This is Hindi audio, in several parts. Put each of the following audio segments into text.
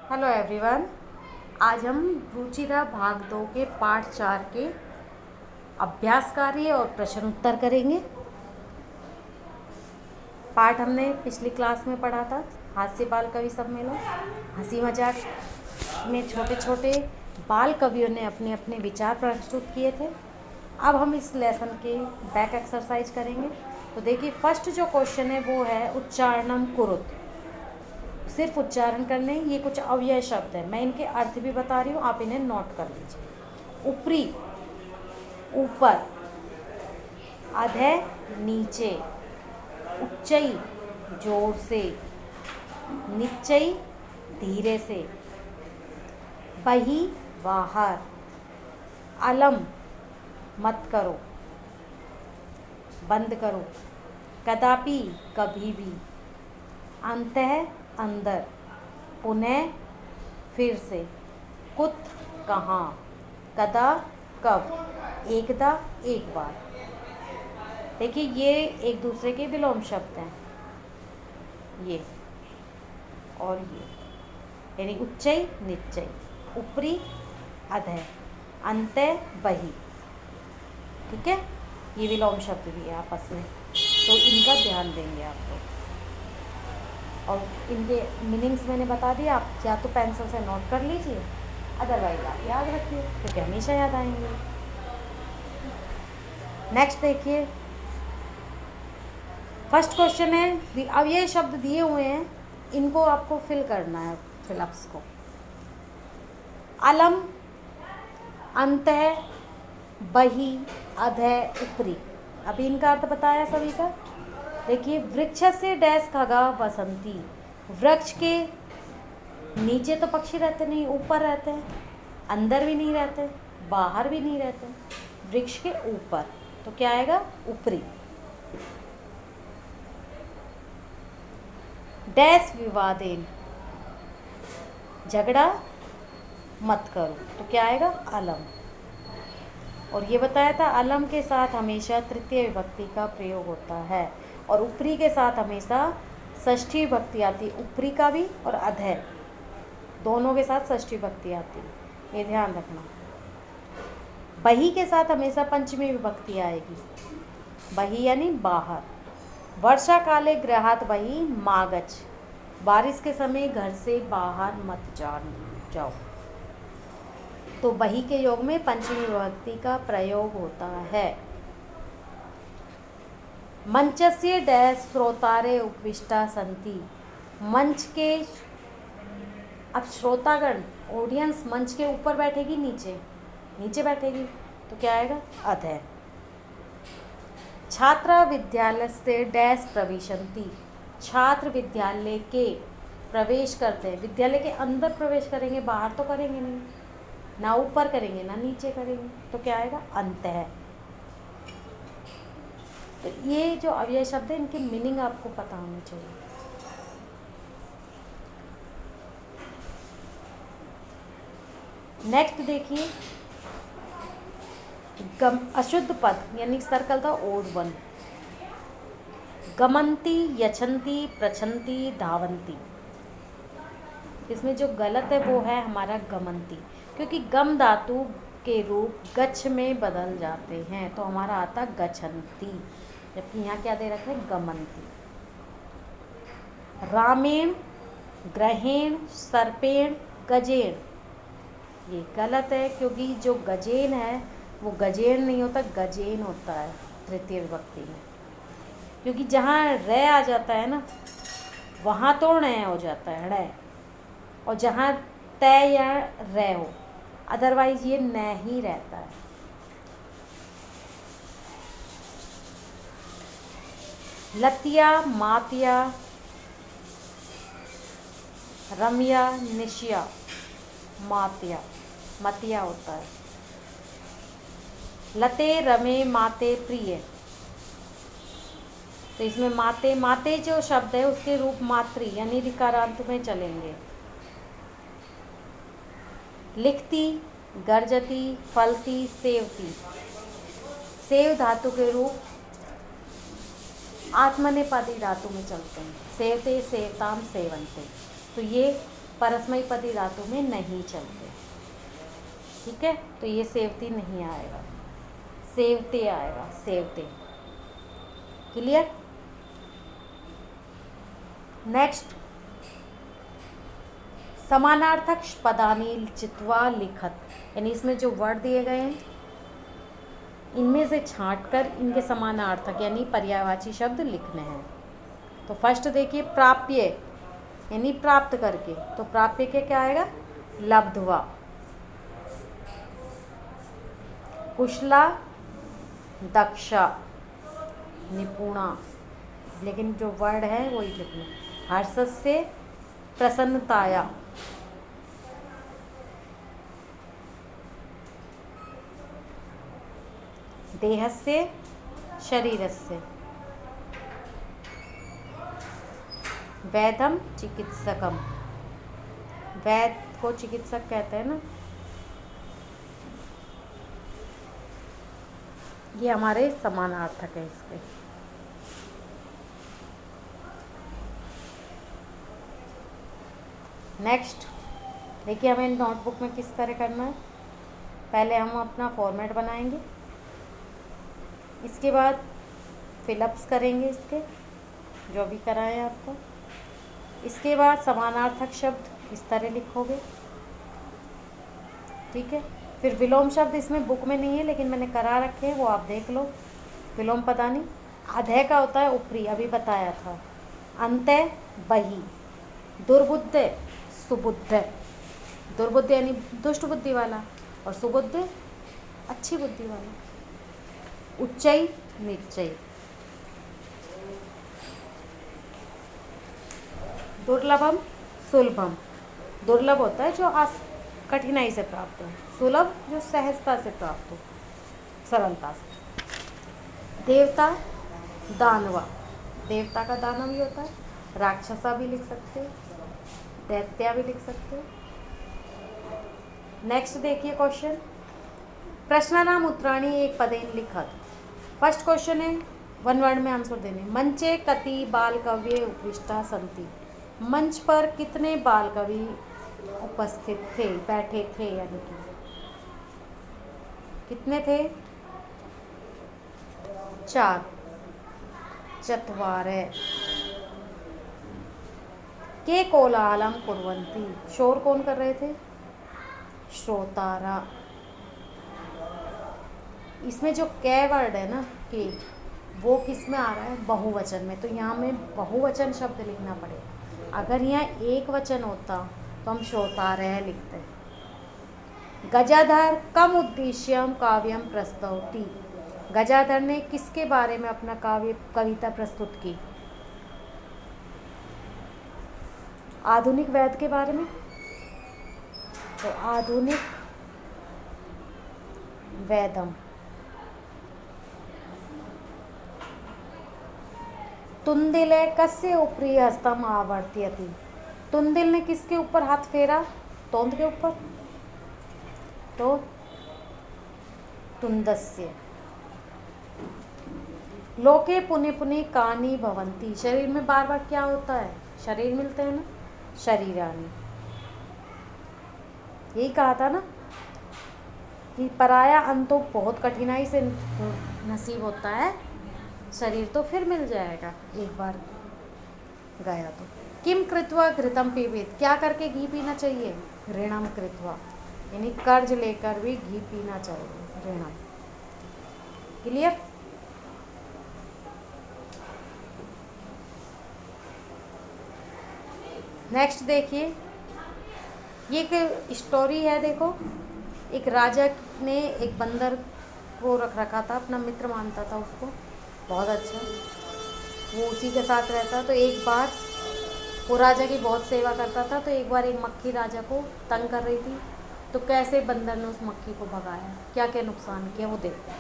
Hello everyone. आज हम रुचिरा भाग 2 के पाठ 4 के अभ्यास कार्य और प्रश्न उत्तर करेंगे। पाठ हमने पिछली क्लास में पढ़ा था, हास्य बाल कवि सम्मेलन। हंसी मजाक में छोटे छोटे बाल कवियों ने अपने अपने विचार प्रस्तुत किए थे। अब हम इस लेसन के बैक एक्सरसाइज करेंगे। तो देखिए, फर्स्ट जो क्वेश्चन है वो है उच्चारणम कुरुत। सिर्फ उच्चारण करने, ये कुछ अव्यय शब्द है, मैं इनके अर्थ भी बता रही हूँ, आप इन्हें नोट कर लीजिए। ऊपरी ऊपर, अधः नीचे, उच्चई जोर से, निच्चई धीरे से, बही बाहर, अलम मत करो, बंद करो, कदापि कभी भी, अंतः अंदर, पुनः फिर से, कुत कहाँ, कदा कब, एकदा एक बार। देखिए, ये एक दूसरे के विलोम शब्द हैं, ये और ये, यानी उच्चई निच्चई, ऊपरी अधः, अंतः बही। ठीक है, ये विलोम शब्द भी है आपस में, तो इनका ध्यान देंगे आप लोग। और इनके मीनिंग्स मैंने बता दिया, आप या तो पेंसिल से नोट कर लीजिए, अदरवाइज आप याद रखिए क्योंकि हमेशा याद आएंगे। नेक्स्ट देखिए, फर्स्ट क्वेश्चन है, अब ये शब्द दिए हुए हैं, इनको आपको फिल करना है, फिलअप्स को। अलम, अंतः, बही, अधः, ऊपरी। अभी इनका अर्थ बताया सभी का। देखिए, वृक्ष से डैश खगा वसंती। वृक्ष के नीचे तो पक्षी रहते नहीं, ऊपर रहते हैं, अंदर भी नहीं रहते, बाहर भी नहीं रहते, वृक्ष के ऊपर, तो क्या आएगा, ऊपरी। डैश विवादेन, झगड़ा मत करो, तो क्या आएगा, अलम। और ये बताया था, अलम के साथ हमेशा तृतीय विभक्ति का प्रयोग होता है, और ऊपरी के साथ हमेशा षष्ठी विभक्ति आती है, ऊपरी का भी और अधः दोनों के साथ षष्ठी विभक्ति आती है, ये ध्यान रखना। बही के साथ हमेशा पंचमी विभक्ति आएगी, बही यानी बाहर। वर्षा काले गृहात बही मागच, बारिश के समय घर से बाहर मत जाओ। तो बही के योग में पंचमी विभक्ति का प्रयोग होता है। मंचस्य डैश श्रोतारे उपविष्टा संति, मंच के, अब श्रोतागण, ऑडियंस मंच के ऊपर बैठेगी, नीचे बैठेगी, तो क्या आएगा, अधः। छात्रा विद्यालय से डैश प्रविशन्ति, छात्र विद्यालय के प्रवेश करते हैं, विद्यालय के अंदर प्रवेश करेंगे, बाहर तो करेंगे नहीं, ना ऊपर करेंगे ना नीचे करेंगे, तो क्या आएगा, अंतः। तो ये जो अव्यय शब्द है, इनकी मीनिंग आपको पता होनी चाहिए। नेक्स्ट देखिए, अशुद्ध पद यानी सर्कल द ओड वन। गमंती, यछंती, प्रछंती, धावंती। इसमें जो गलत है वो है हमारा गमंती, क्योंकि गम धातु के रूप गच्छ में बदल जाते हैं, तो हमारा आता गच्छन्ति, जबकि यहाँ क्या दे रखा है, गमंती। रामेण, ग्रहेण, सर्पेण, गजेण, ये गलत है, क्योंकि जो गजेन है वो गजेन नहीं होता, गजेन होता है तृतीय विभक्ति में, क्योंकि जहाँ रे आ जाता है ना, वहाँ तो ण हो जाता है, ण, और जहाँ तय या रे हो, अदरवाइज ये न ही रहता है। लतिया, मातिया, रमिया, निशिया, मातिया, मतिया होता है। लते, रमे, माते, प्रिय, तो इसमें माते, माते जो शब्द है उसके रूप मातृ यानी ऋकारांत में चलेंगे। लिखती, गर्जती, फलती, सेवती, सेव धातु के रूप आत्मनेपदी धातु में चलते हैं, सेवते, सेवताम, सेवंते, तो ये परस्मैपदी धातु में नहीं चलते। ठीक है, तो ये सेवती नहीं आएगा, सेवते आएगा, सेवते। क्लियर। नेक्स्ट, समानार्थक पदानी चित्वा लिखत, यानी इसमें जो वर्ड दिए गए हैं इनमें से छांटकर इनके समानार्थक यानी पर्यायवाची शब्द लिखने हैं। तो फर्स्ट देखिए, प्राप्य यानी प्राप्त करके, तो प्राप्य के क्या आएगा, लब्ध्वा। कुशला, दक्षा, निपुणा, लेकिन जो वर्ड है वही लिखना। हर्षस्य, प्रसन्नताया, देहस्य, शरीरस्य, वैद्यम, चिकित्सकम, वैद्य को चिकित्सक कहते हैं ना, ये हमारे समानार्थक है इसके। नेक्स्ट देखिए, हमें नोटबुक में किस तरह करना है। पहले हम अपना फॉर्मेट बनाएंगे, इसके बाद फिलअप्स करेंगे इसके, जो भी कराएं आपको। इसके बाद समानार्थक शब्द इस तरह लिखोगे। ठीक है, फिर विलोम शब्द इसमें बुक में नहीं है लेकिन मैंने करा रखे हैं, वो आप देख लो। विलोम पदानी अधय का होता है ऊपरी, अभी बताया था। अंत्य, बही। दुर्बुद्ध, सुबुद्ध। दुर्बुद्ध यानी दुष्ट बुद्धि वाला, और सुबुद्ध अच्छी बुद्धि वाला। उच्चई, नीचई। दुर्लभम, सुलभम। दुर्लभ होता है जो कठिनाई से प्राप्त हो, सुलभ जो सहजता से प्राप्त हो, सरलता से। देवता, दानवा। देवता का दानव भी होता है, राक्षसा भी लिख सकते हो, दैत्या भी लिख सकते हो। नेक्स्ट देखिए क्वेश्चन, प्रश्नानाम उत्तराणी एक पदेन लिखत। फर्स्ट क्वेश्चन है, वन वर्ड में आंसर देने। मंचे कति बाल कवि उपविष्टा संति। मंच पर कितने बाल कवि उपस्थित थे, बैठे थे, यानी कि कितने थे, 4। चत्वारे। के कोलाहलम कुर्वन्ति। शोर कौन कर रहे थे, श्रोतारा। इसमें जो कै वर्ड है ना, के, वो किस में आ रहा है, बहुवचन में। तो यहाँ में बहुवचन शब्द लिखना पड़ेगा। अगर यहाँ एक वचन होता तो हम श्रोतारः लिखते। गजाधर कम उद्देश्यम काव्यम प्रस्तौति। गजाधर ने किसके बारे में अपना कविता प्रस्तुत की, आधुनिक वैद्य के बारे में। तो आधुनिक वैदम। तुंदिले कस्य उपरि हस्तम आवर्त्यति। तुंदिल ने किसके ऊपर हाथ फेरा, तोंद के ऊपर, तो तुंदस्य। लोके पुने पुने कानि भवंती। शरीर में बार बार क्या होता है, शरीर मिलते हैं ना, शरीरानि। यही कहा था ना कि पराया अन्न तो बहुत कठिनाई से नसीब होता है, शरीर तो फिर मिल जाएगा एक बार गया तो। किम कृत्वा घृतम पीबेत। क्या करके घी पीना चाहिए, ऋणम कृत्वा, यानी कर्ज लेकर भी घी पीना चाहिए, ऋणम। क्लियर। नेक्स्ट देखिए, ये एक स्टोरी है। देखो, एक राजा ने एक बंदर को रख रखा था, अपना मित्र मानता था उसको, बहुत अच्छा, वो उसी के साथ रहता। तो एक बार वो राजा की बहुत सेवा करता था। तो एक बार एक मक्खी राजा को तंग कर रही थी, तो कैसे बंदर ने उस मक्खी को भगाया, क्या क्या नुकसान किया वो देखो।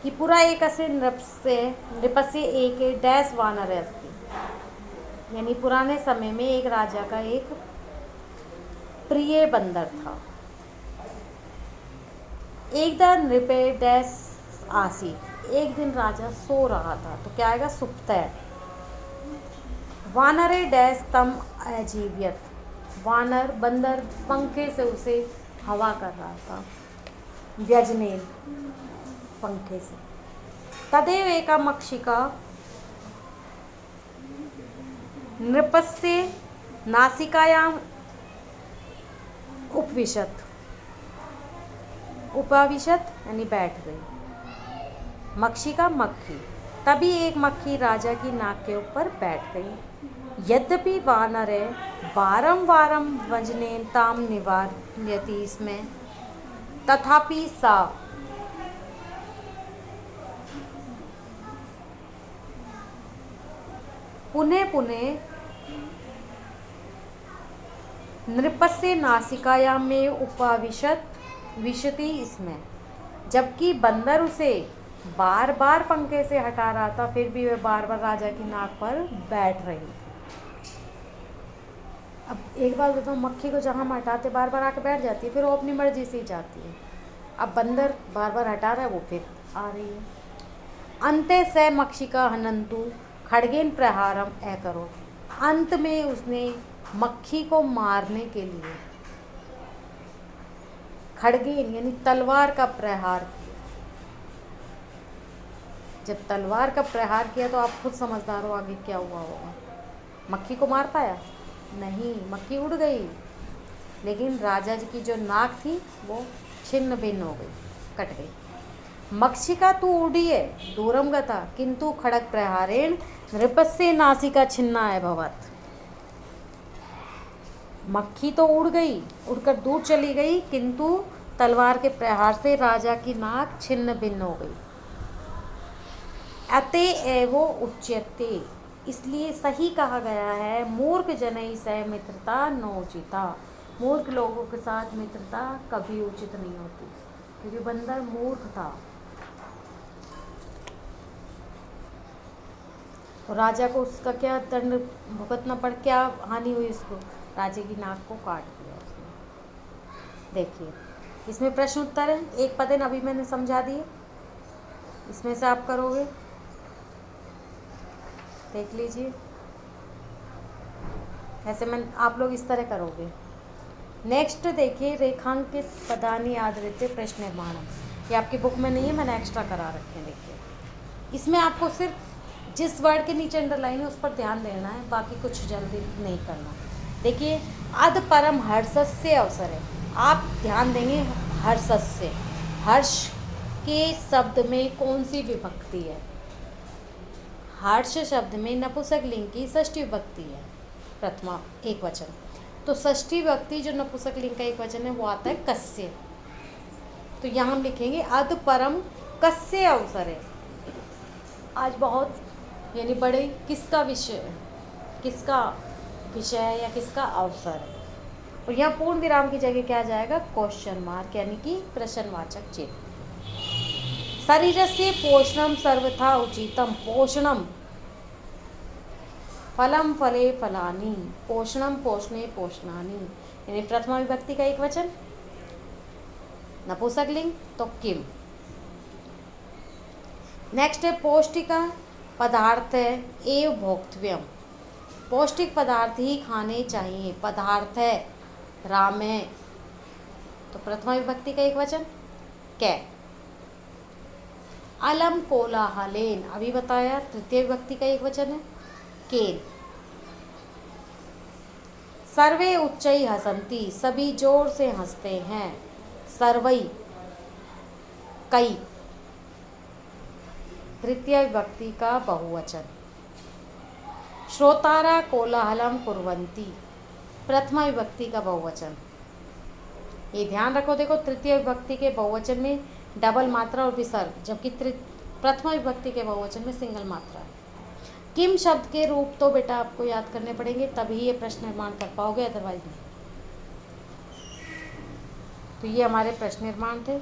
कि पूरा एक असे नृपस्य एक डैश वानर अस्ति। यानी पुराने समय में एक राजा का एक प्रिय बंदर था। एक दिन नृपे डैश आसी। एक दिन राजा सो रहा था, तो क्या आएगा, सुप्तः। वानरे डैश तम अजीवियत। वानर बंदर पंखे से उसे हवा कर रहा था, व्यजनेन पंखे से। तदेव एका मक्षिका नृपस्य नासिकायाम उपविशत, उपाविशत यानी बैठ गई। मक्षिका मक्खी। तभी एक मक्खी राजा की नाक के ऊपर बैठ गई। यद्यपि वानरे वारं वजनेन ताम निवारयति इसमें, तथापि सा पुनः पुनः नृपस्य नासिकायाम में विशति इसमें। जबकि बंदर उसे बार बार पंखे से हटा रहा था, फिर भी वह बार बार राजा की नाक पर बैठ रही थी। अब एक बात बताऊँ, मक्खी को जहाँ हम हटाते बार बार आके बैठ जाती है, फिर वो अपनी मर्जी से ही जाती है। अब बंदर बार बार हटा रहा है, वो फिर आ रही है। अंते स मक्षिका हनंतु खड्गेन प्रहारम करो। अंत में उसने मक्खी को मारने के लिए खड्गेन यानी तलवार का प्रहार किया। जब तलवार का प्रहार किया तो आप खुद समझदार हो आगे क्या हुआ होगा। मक्खी को मार पाया नहीं, मक्खी उड़ गई, लेकिन राजा जी की जो नाक थी वो छिन्न भिन्न हो गई, कट गई। मक्षिका तू उड़ी है दूरम गता किंतु खड़ग प्रहारेण नृपस्य नासिका छिन्ना है भवत। मक्खी तो उड़ गई, उड़कर दूर चली गई, किंतु तलवार के प्रहार से राजा की नाक छिन्न भिन्न हो गई। अतएव उच्यते, इसलिए सही कहा गया है, मूर्ख जनई सह मित्रता नोचिता। मूर्ख लोगों के साथ मित्रता कभी उचित नहीं होती, क्योंकि बंदर मूर्ख था। तो राजा को उसका क्या दंड भुगतना पड़, क्या हानि हुई उसको, राजा की नाक को काट दिया उसने। देखिए इसमें प्रश्न उत्तर है, एक पदेन अभी मैंने समझा दिए, इसमें से आप करोगे, देख लीजिए। ऐसे मैं आप लोग इस तरह करोगे। नेक्स्ट देखिए, रेखांकित पदानि आधारित प्रश्न निर्माणम। ये आपकी बुक में नहीं है, मैंने एक्स्ट्रा करा रखे हैं। देखिए इसमें आपको सिर्फ जिस वर्ड के नीचे अंडरलाइन है उस पर ध्यान देना है, बाकी कुछ जल्दी नहीं करना। देखिए अध परम हर्षस्य अवसर है, आप ध्यान देंगे हर्षस्य। हर्ष के शब्द में कौन सी विभक्ति है? हर्ष शब्द में नपुंसकलिंग की षष्ठी विभक्ति है, प्रथमा एक वचन। तो षष्ठी विभक्ति जो नपुंसकलिंग का एक वचन है वो आता है कस्य। तो यहाँ हम लिखेंगे अध परम कस्य अवसर है। आज बहुत यानी बड़े किसका विषय, किसका विषय है या किसका अवसर है। और यहाँ पूर्ण विराम की जगह क्या जाएगा? क्वेश्चन मार्क, यानी कि प्रश्नवाचक चिन्ह। शरीरस्य पोषणम सर्वथा उचितम। पोषणम फलम फले फलानि, पोषणम पोषणे पोषणानि, यानी प्रथमा विभक्ति का एक वचन, नपुंसकलिंग तो किम। नेक्स्ट है पौष्टिका पदार्थ एव भोक्तव्यम। पौष्टिक पदार्थ ही खाने चाहिए। पदार्थ है राम है, तो प्रथमा विभक्ति का एक वचन कै। अलम कोलाहलेन, अभी बताया, तृतीय विभक्ति का एक वचन है केन। सर्वे उच्चई हसंती, सभी जोर से हंसते हैं। सर्वई कई, तृतीय विभक्ति का बहुवचन। श्रोतारा कोलाहलम कुर्वन्ति, प्रथमा विभक्ति का बहुवचन। ये ध्यान रखो, देखो तृतीय विभक्ति के बहुवचन में डबल मात्रा और विसर्ग, जबकि प्रथमा विभक्ति के बहुवचन में सिंगल मात्रा है। किम शब्द के रूप तो बेटा आपको याद करने पड़ेंगे, तभी ये प्रश्न निर्माण कर पाओगे, अदरवाइज नहीं। तो ये हमारे प्रश्न निर्माण थे।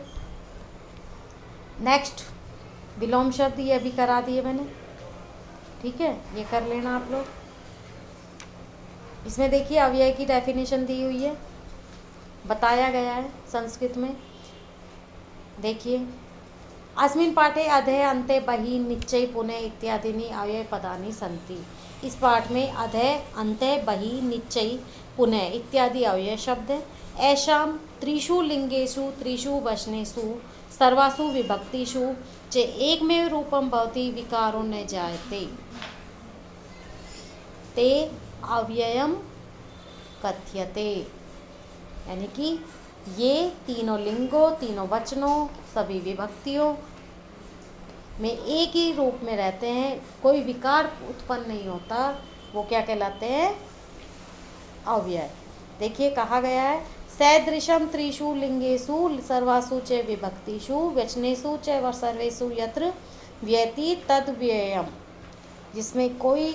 नेक्स्ट विलोम शब्द, ये अभी करा दिए मैंने, ठीक है, ये कर लेना आप लोग। इसमें देखिए अव्यय की डेफिनेशन दी हुई है, बताया गया है संस्कृत में। देखिए अस्मिन् पाठे अधे अन्ते बहि निश्चय पुनः इत्यादीनि अव्यय पदानि सन्ति। इस पाठ में अधे अन्ते बहि निश्चय पुनः इत्यादि अव्यय शब्द हैं। ऐशाम त्रिषु लिंगेषु त्रिषु वचनेषु सर्वासु विभक्तिषु च एकमेव रूपम भवति विकारो न जायते ते अव्ययम कथ्यते। यानी कि ये तीनों लिंगों, तीनों वचनों, सभी विभक्तियों में एक ही रूप में रहते हैं, कोई विकार उत्पन्न नहीं होता, वो क्या कहलाते हैं? अव्यय। देखिए कहा गया है सदृशम त्रिषु लिंगेषु सर्वासु च विभक्तिषु वचनेषु च व सर्वेषु यत्र व्यति तद व्ययम, जिसमें कोई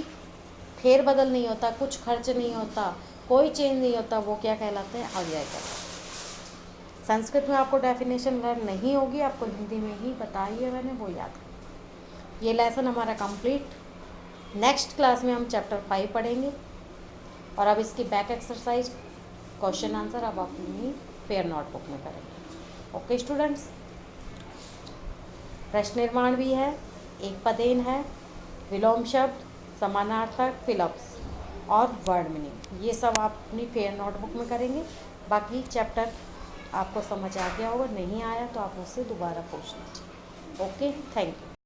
फेरबदल नहीं होता, कुछ खर्च नहीं होता, कोई चेंज नहीं होता, वो क्या कहलाते हैं? अव्यय कहलाते हैं। संस्कृत में आपको डेफिनेशन लर्न नहीं होगी, आपको हिंदी में ही बताई है मैंने, वो याद करें। ये लेसन हमारा कंप्लीट। नेक्स्ट क्लास में हम चैप्टर 5 पढ़ेंगे और अब इसकी बैक एक्सरसाइज क्वेश्चन आंसर अब अपनी फेयर नोटबुक में करेंगे। ओके स्टूडेंट्स, प्रश्न निर्माण भी है, एक पदेन है, विलोम शब्द, समानार्थक, फिलअप्स और वर्ड मीनिंग, ये सब आप अपनी फेयर नोटबुक में करेंगे। बाकी चैप्टर आपको समझ आ गया होगा, नहीं आया तो आप मुझसे दोबारा पूछ लीजिए। Okay, thank you.